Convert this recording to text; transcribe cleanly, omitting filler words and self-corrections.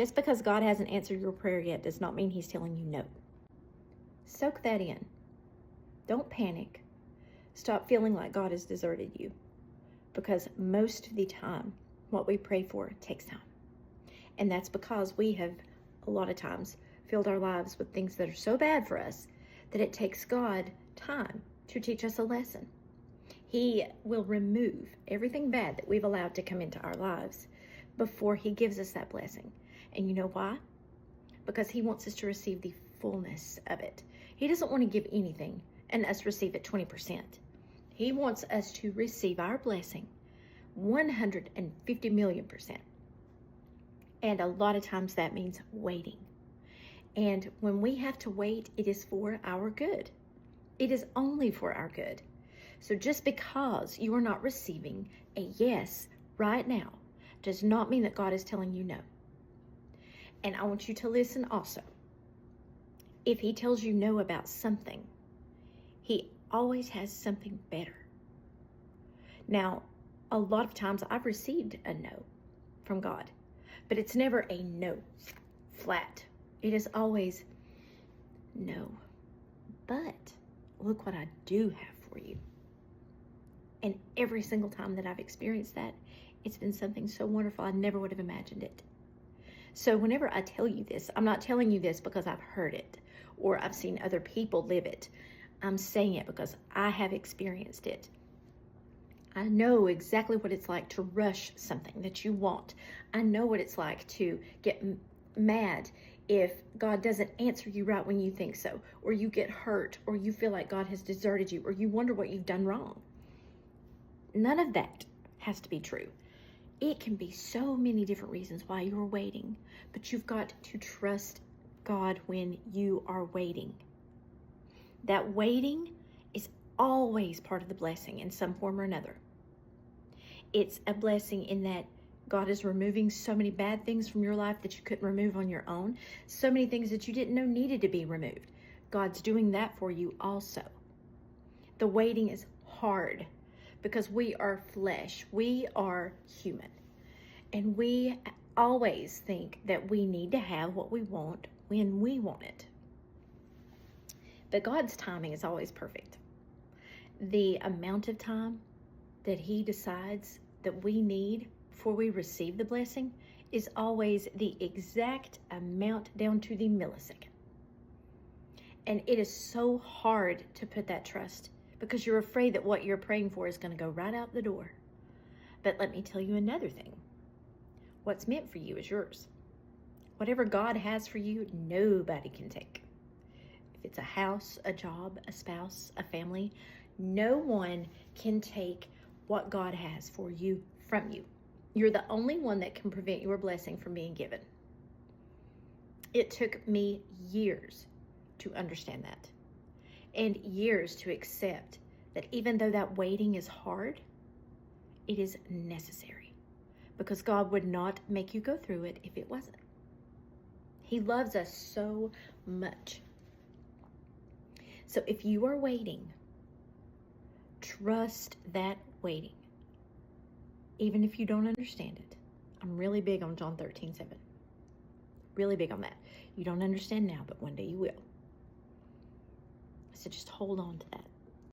Just because God hasn't answered your prayer yet does not mean he's telling you no. Soak that in. Don't panic. Stop feeling like God has deserted you. Because most of the time, what we pray for takes time. And that's because we have, a lot of times, filled our lives with things that are so bad for us that it takes God time to teach us a lesson. He will remove everything bad that we've allowed to come into our lives before he gives us that blessing. And you know why? Because he wants us to receive the fullness of it. He doesn't want to give anything and us receive it 20%. He wants us to receive our blessing 150 million%. And a lot of times that means waiting. And when we have to wait, it is for our good. It is only for our good. So just because you are not receiving a yes right now does not mean that God is telling you no. And I want you to listen also. If he tells you no about something, he always has something better. Now, a lot of times I've received a no from God, but it's never a no, flat. It is always no. But look what I do have for you. And every single time that I've experienced that, it's been something so wonderful, I never would have imagined it. So whenever I tell you this, I'm not telling you this because I've heard it or I've seen other people live it. I'm saying it because I have experienced it. I know exactly what it's like to rush something that you want. I know what it's like to get mad if God doesn't answer you right when you think so, or you get hurt, or you feel like God has deserted you, or you wonder what you've done wrong. None of that has to be true. It can be so many different reasons why you're waiting, but you've got to trust God when you are waiting. That waiting is always part of the blessing in some form or another. It's a blessing in that God is removing so many bad things from your life that you couldn't remove on your own. So many things that you didn't know needed to be removed. God's doing that for you also. The waiting is hard because we are flesh. We are human. And we always think that we need to have what we want when we want it. But God's timing is always perfect. The amount of time that he decides that we need before we receive the blessing is always the exact amount down to the millisecond. And it is so hard to put that trust because you're afraid that what you're praying for is going to go right out the door. But let me tell you another thing. What's meant for you is yours. Whatever God has for you, nobody can take. If it's a house, a job, a spouse, a family, no one can take what God has for you from you. You're the only one that can prevent your blessing from being given. It took me years to understand that, and years to accept that even though that waiting is hard, it is necessary, because God would not make you go through it if it wasn't. He loves us so much. So if you are waiting, trust that waiting. Even if you don't understand it. I'm really big on John 13:7. Really big on that. You don't understand now, but one day you will. So just hold on to that.